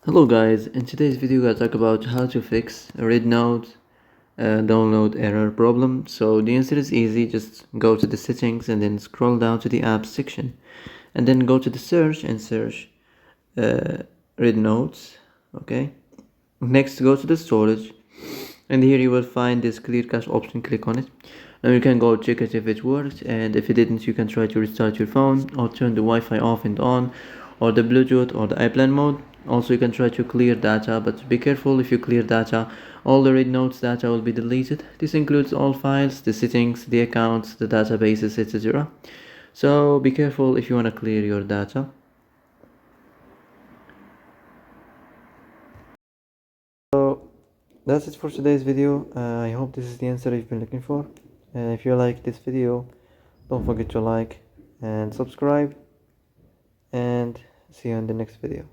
Hello guys, in today's video we're going to talk about how to fix a Rednote download error problem. So the answer is easy, just go to the settings and then scroll down to the apps section and then go to the search and search Rednotes. Okay, next go to the storage and here you will find this clear cache option. Click on it. Now you can go check it if it worked, and if it didn't you can try to restart your phone or turn the Wi-Fi off and on, or the Bluetooth or the airplane mode. Also you can try to clear data, but be careful. If you clear data, all the Rednotes data will be deleted. This includes all files, the settings, the accounts, the databases, etc. So be careful if you want to clear your data. So that's it for today's video. I hope this is the answer you've been looking for. If you like this video, don't forget to like and subscribe, and see you in the next video.